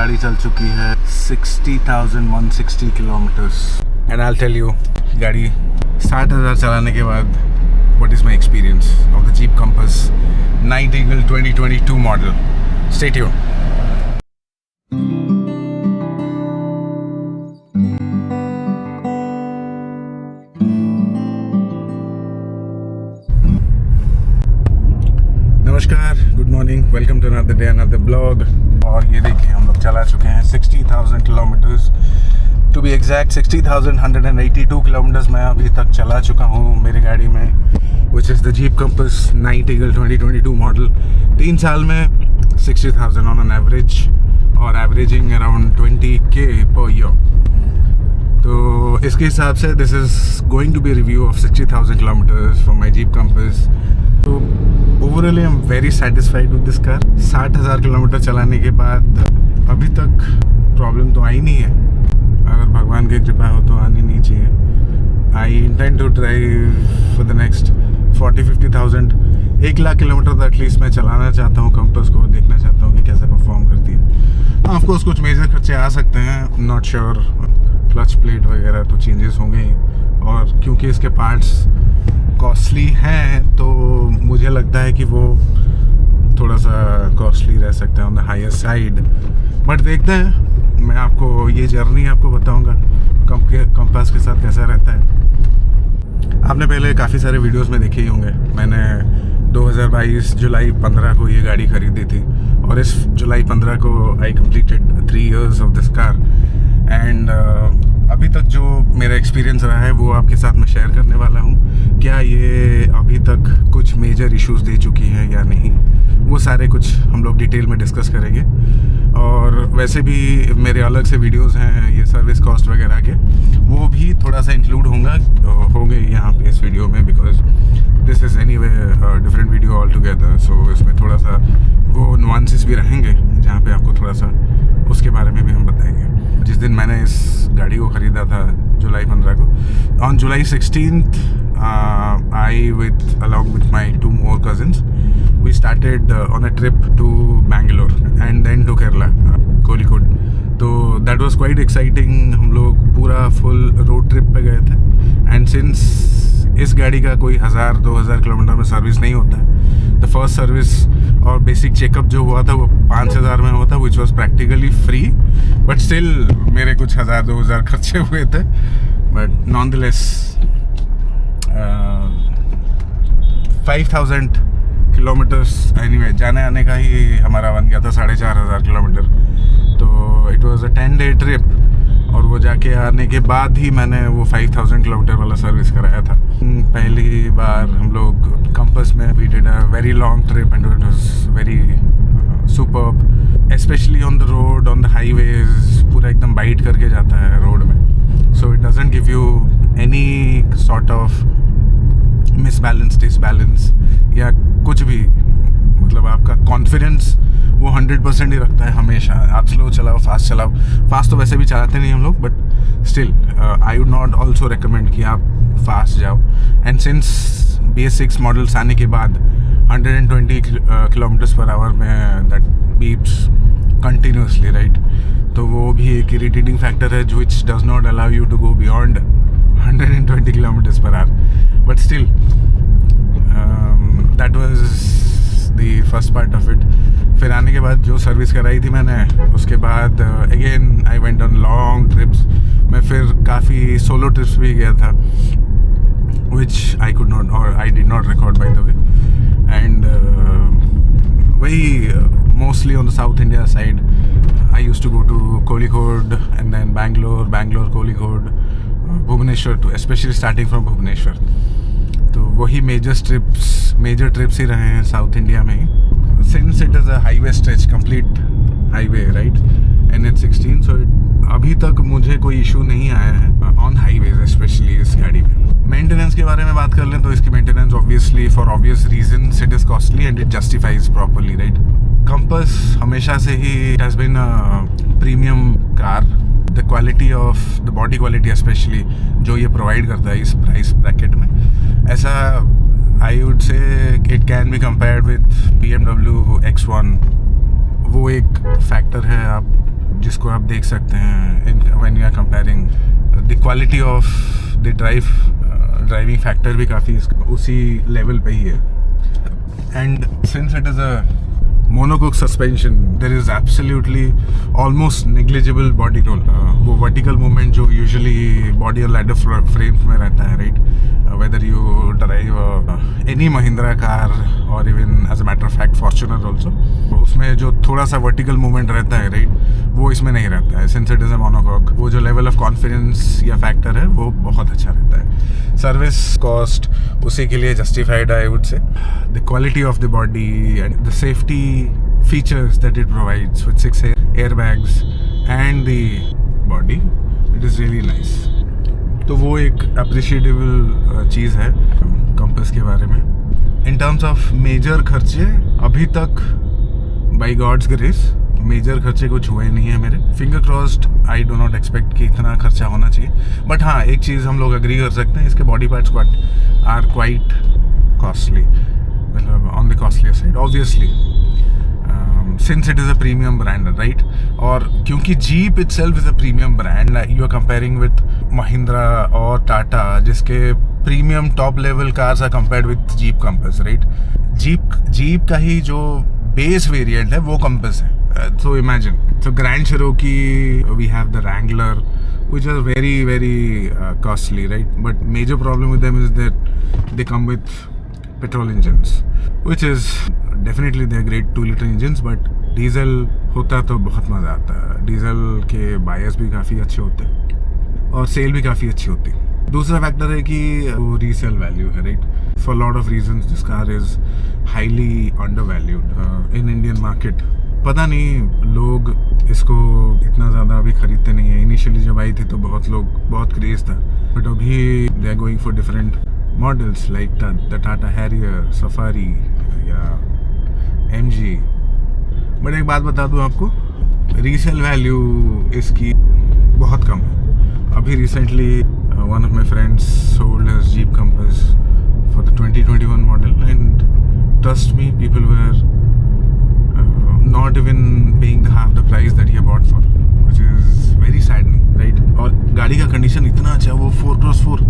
गाड़ी चल चुकी है 60,160 kilometres and I tell you गाड़ी 60,000 चलाने के बाद what is my experience of the Jeep Compass Night Eagle 2022 model. Stay tuned. नमस्कार, good morning, welcome to another day another blog. और ये देखिए हम लोग चला चुके हैं 60,000 kilometres. To be exact 60,182 kilometres मैं अभी तक चला चुका हूँ मेरी गाड़ी में, which is the Jeep Compass Night Eagle 2022 model. 3 साल में 60,000 ऑन एन एवरेज और averaging around 20K per year. तो इसके हिसाब से this is going to be review of 60,000 kilometres for my Jeep Compass. तो overall I am very satisfied with this car. 60,000 kilometre चलाने के बाद अभी तक प्रॉब्लम तो आई नहीं है. अगर भगवान की कृपा हो तो आनी नहीं चाहिए. I intend to drive for the next 40-50,000 1 lakh kilometre तो एटलीस्ट मैं चलाना चाहता हूँ कंपास को. देखना चाहता हूँ कि कैसे परफॉर्म करती है. ऑफकोर्स कुछ मेजर खर्चे आ सकते हैं, नॉट श्योर. क्लच प्लेट वगैरह तो चेंजेस होंगे ही, और क्योंकि इसके पार्ट्स कॉस्टली हैं तो मुझे लगता है कि वो थोड़ा सा कॉस्टली रह सकता है on the higher side. But देखते हैं, मैं आपको ये जर्नी आपको बताऊंगा कंपास के साथ कैसा रहता है. आपने पहले काफ़ी सारे वीडियोस में देखे ही होंगे. मैंने 2022 जुलाई 15 को ये गाड़ी खरीदी थी और इस जुलाई 15 को I completed 3 years of this car. And अभी तक जो मेरा एक्सपीरियंस रहा है वो आपके साथ मैं शेयर करने वाला हूँ. क्या ये अभी तक कुछ मेजर इश्यूज दे चुकी है या नहीं, वो सारे कुछ हम लोग डिटेल में डिस्कस करेंगे. और वैसे भी मेरे अलग से वीडियोस हैं ये सर्विस कॉस्ट वगैरह के, वो भी थोड़ा सा इंक्लूड होंगे यहाँ पे इस वीडियो में, because this is anyway different video altogether. So इसमें थोड़ा सा वो नुआंसेस भी रहेंगे जहाँ पे आपको थोड़ा सा उसके बारे में भी हम बताएंगे. जिस दिन मैंने इस गाड़ी को ख़रीदा था जुलाई 15 को, on July 16th I along with my 2 more cousins, we started on a trip to Bangalore and then to Kerala, Kozhikode. तो that was quite exciting. हम लोग पूरा फुल रोड ट्रिप पे गए थे. एंड सिंस इस गाड़ी का कोई 1,000-2,000 किलोमीटर में सर्विस नहीं होता है, द फर्स्ट सर्विस और बेसिक चेकअप जो हुआ था वो 5,000 में हुआ था, which was practically free. But still मेरे कुछ 1,000-2,000 खर्चे हुए थे. But known the less 5,000 kilometres anyway जाने आने का ही हमारा बन गया था 4,500 किलोमीटर. तो it was a 10-day trip, और वो जाके आने के बाद ही मैंने वो 5,000 किलोमीटर वाला सर्विस कराया था. पहली बार हम लोग कंपास में we did a very long trip and it was very superb, specially on the road, on the highways. पूरा एकदम बाइट करके जाता है रोड में. So it doesn't give you any sort of misbalance, disbalance या कुछ भी. मतलब आपका कॉन्फिडेंस वो 100% ही रखता है हमेशा. आप स्लो चलाओ, फास्ट चलाओ. फास्ट तो वैसे भी चलाते नहीं हम लोग, but still I would not also recommend कि आप फास्ट जाओ. एंड सिंस BS6 मॉडल्स आने के बाद 120 किलोमीटर्स पर आवर में दैट बीप्स कंटिन्यूसली, राइट. तो वो भी एक इरिटेटिंग फैक्टर है which does not allow you to go beyond 120 kilometres per hour. But still that was the first part of it. फिर आने के बाद जो सर्विस कराई थी मैंने, उसके बाद again I went on long trips. मैं फिर काफ़ी सोलो ट्रिप्स भी गया था, विच आई कुड नॉट और I did not record by the way. And वही mostly on the South India side. I used to go to Kozhikode and then Bangalore Kozhikode, Bhubaneswar too, specially starting from Bhubaneswar. तो वही मेजर ट्रिप्स ही रहे हैं South India में ही. Since it is a highway stretch, complete highway, right, NH16. So अभी तक मुझे कोई इशू नहीं आया है ऑन हाईवेज, स्पेशली इस गाड़ी में. मेंटेनेंस के बारे में बात कर लें तो इसकी maintenance obviously for obvious reasons it is costly and it justifies properly, right. Compass हमेशा से ही it has been a premium car. The quality of the body quality specially जो ये प्रोवाइड करता है इस प्राइस ब्रैकेट में, ऐसा I would say it can be compared with BMW X1. वो एक फैक्टर है. आप जिसको आप देख सकते हैं when you are comparing the quality of the driving factor भी काफ़ी उसी लेवल पे ही है. And since it is a monocoque suspension there is absolutely almost negligible body roll. वो वर्टिकल मूवमेंट जो यूजुअली बॉडी और लैडर फ्रेम्स में रहता है, right, whether you drive any Mahindra car or even as a matter of fact Fortuner also, उसमें जो थोड़ा सा vertical movement रहता है, राइट, वो इसमें नहीं रहता है. Since it is a monocoque, वो जो level of confidence या factor है वो बहुत अच्छा रहता है. Service cost उसी के लिए justified I would say. The quality of the body and the safety features that it provides with 6 airbags and the body, it is really nice. तो वो एक अप्रिशिएटेबल चीज़ है कंपास के बारे में. इन टर्म्स ऑफ मेजर खर्चे अभी तक बाय गॉड्स ग्रेस मेजर खर्चे कुछ हुए नहीं है मेरे. Finger crossed, I do not expect कि इतना खर्चा होना चाहिए. बट हाँ, एक चीज़ हम लोग एग्री कर सकते हैं, इसके body parts are quite costly, मतलब on the costly side obviously, since it is a premium brand, right? और क्योंकि Jeep itself is a premium brand, you are comparing with Mahindra और Tata जिसके premium top level cars are compared with Jeep Compass, right? Jeep का ही जो base variant है वो Compass है. So imagine, so Grand Cherokee, we have the Wrangler, which are very very costly, right? But major problem with them is that they come with petrol engines, which is definitely they're great 2-liter engines, but diesel होता तो बहुत मज़ा आता है. Diesel के buyers भी काफ़ी अच्छे होते हैं और सेल भी काफ़ी अच्छी होती है. दूसरा फैक्टर है कि वो रीसेल वैल्यू है, right. For lot of reasons this car is highly under valued in Indian market. पता नहीं लोग इसको इतना ज़्यादा अभी खरीदते नहीं है. इनिशियली जब आई थी तो बहुत क्रेज़ था, बट अभी they are going for different models like the Tata Harrier, Safari या MG. बट एक बात बता दूं आपको, रीसेल वैल्यू इसकी बहुत कम है. अभी recently one of my friends sold his jeep compass for the 2021 model and trust me, people were not even paying half the price that he bought for, which is very saddening, right. और गाड़ी का condition इतना अच्छा है, वो 4x4,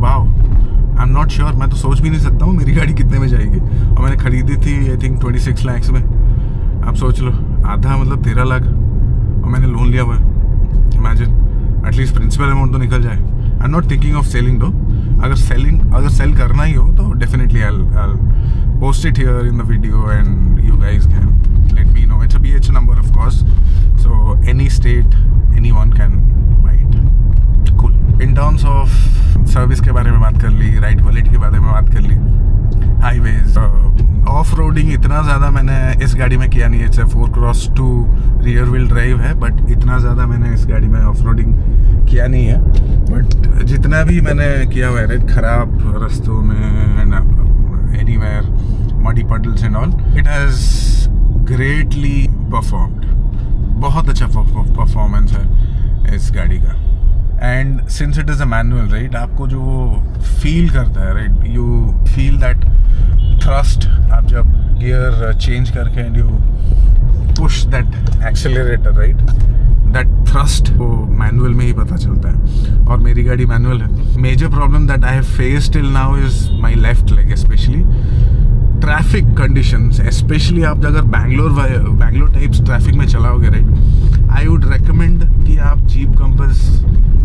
wow. I am not sure, मैं तो सोच भी नहीं सकता हूँ मेरी गाड़ी कितने में जाएगी. और मैंने खरीदी थी आई थिंक 26 लाख में. आप सोच लो, आधा मतलब 13 लाख, और मैंने लोन लिया हुआ है. इमेजिन, एटलीस्ट प्रिंसिपल अमाउंट तो निकल जाए. I am not thinking of selling दो. अगर सेल करना ही हो तो definitely I post it here in the video and you guys can let me know. It's a BH number of course, so any state anyone can buy it. Cool. In terms of service के बारे में बात कर ली, ride quality के बारे में बात कर ली, हाईवेज ऑफ रोडिंग इतना ज़्यादा मैंने इस गाड़ी में किया नहीं है. It's 4x2 rear wheel drive है, बट इतना ज़्यादा मैंने इस गाड़ी में ऑफ रोडिंग किया नहीं है. बट जितना भी मैंने किया हुआ है, राइट, ख़राब रास्तों में and anywhere, muddy puddles and all, it has greatly performed. बहुत अच्छा परफॉर्मेंस है इस गाड़ी का. And since it is a manual, right, आपको जो फील करता है, right, you feel that thrust. आप जब गियर चेंज करके and you push that accelerator, right, that thrust वो मैनुअल में ही पता चलता है. और मेरी गाड़ी मैनुअल है. Major problem that I have faced till now is my left leg, specially traffic conditions. Specially आप अगर बैंगलोर टाइप्स ट्रैफिक में चलाओगे, राइट, आई वुड रेकमेंड कि आप जीप कंपास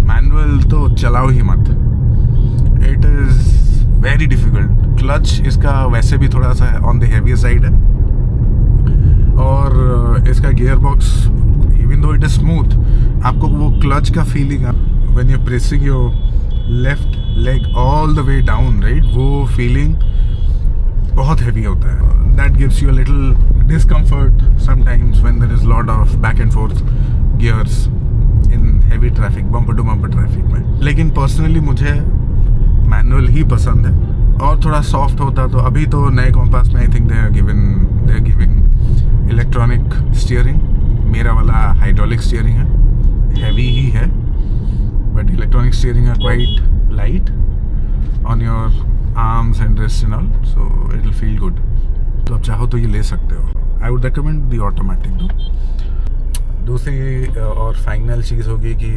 मैनुअल तो चलाओ ही मत. It is very difficult. Clutch इसका वैसे भी थोड़ा सा ऑन द हेवियर साइड है, और इसका gearbox even though it is smooth, आपको वो क्लच का feeling when you pressing your left leg all the way down, right, वो फीलिंग बहुत हैवी होता है. That gives you a little discomfort sometimes when there is lot of back and forth gears in heavy traffic, bumper to bumper traffic में. लेकिन personally मुझे manual ही पसंद है. और थोड़ा सॉफ्ट होता तो अभी तो नए कॉम्पास में I think they are giving electronic steering. मेरा वाला हाइड्रोलिक स्टीयरिंग है, हैवी ही है, but electronic steering are quite light on your arms and wrist and all, so it will feel good. तो आप चाहो तो ये ले सकते हो. I would recommend the automatic though. दूसरी और फाइनल चीज़ होगी कि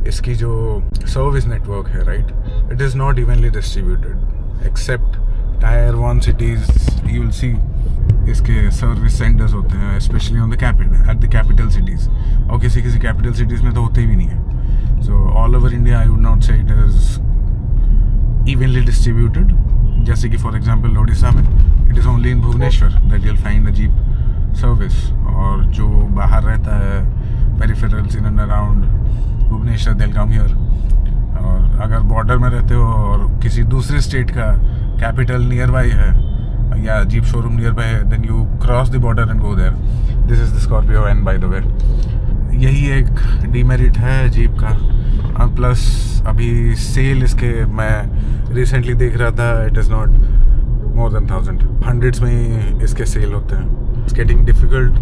इसकी जो सर्विस नेटवर्क है, right, it is not evenly distributed except tyre 1 cities. You will see इसके सर्विस सेंटर्स होते हैं specially on the at the capital cities, और किसी कैपिटल सिटीज़ में तो होते ही भी नहीं है। So all over India I would not say it is evenly distributed. जैसे कि फॉर एग्जांपल ओडिशा में it is only in Bhubaneswar that you'll find a Jeep service, और जो बाहर रहता है peripherals in and around Bhubaneswar they will come here. और अगर बॉर्डर में रहते हो और किसी दूसरे स्टेट का कैपिटल नियर बाई है या जीप शोरूम नियर बाई है, then you cross the border and go there. This is the Scorpio and by the way यही एक डीमेरिट है जीप का। और प्लस अभी सेल इसके मैं रिसेंटली देख रहा था, it is not more than 1000, hundreds में ही इसके सेल होते हैं। It's getting difficult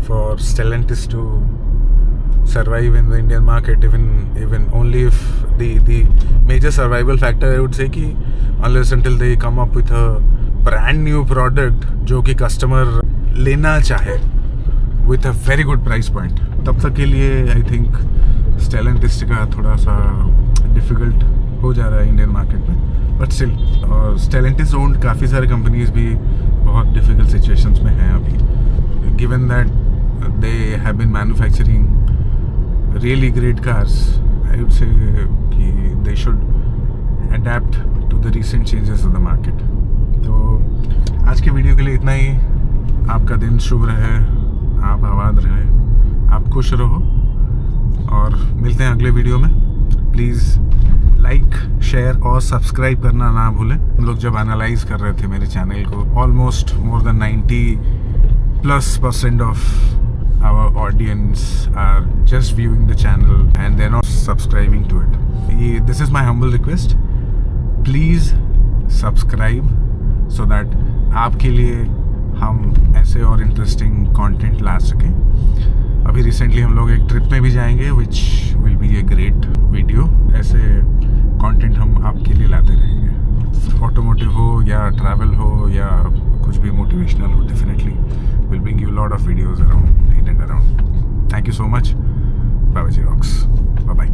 for Stellantis to survive in the Indian market, even only if the major survival factor I would say कि unless until they come up with a brand new product जो कि customer लेना चाहे with a very good price point, तब तक के लिए I think Stellantis का थोड़ा सा difficult हो जा रहा है इंडियन मार्केट में, but still और Stellantis owned काफ़ी सारे कंपनीज भी बहुत difficult situations में हैं अभी, given that they have been manufacturing really great cars. I would say कि they should adapt to the recent changes of the market. तो आज के वीडियो के लिए इतना ही। आपका दिन शुभ रहे, आप आबाद रहे, आप खुश रहो, और मिलते हैं अगले वीडियो में। प्लीज़ लाइक, शेयर और सब्सक्राइब करना ना भूलें। हम लोग जब एनालाइज कर रहे थे मेरे चैनल को, almost more than 90+% of our audience are just viewing the channel and they're not subscribing to it. This is my humble request. Please subscribe so that आपके लिए हम ऐसे और इंटरेस्टिंग कंटेंट ला सकें। अभी रिसेंटली हम लोग एक ट्रिप में भी जाएंगे which will be a great video. ऐसे कंटेंट हम आपके लिए लाते रहेंगे, ऑटोमोटिव हो या ट्रैवल हो या कुछ भी मोटिवेशनल हो। Definitely we'll bring you a lot of videos around in and around. Thank you so much. Babaji Rocks. Bye bye.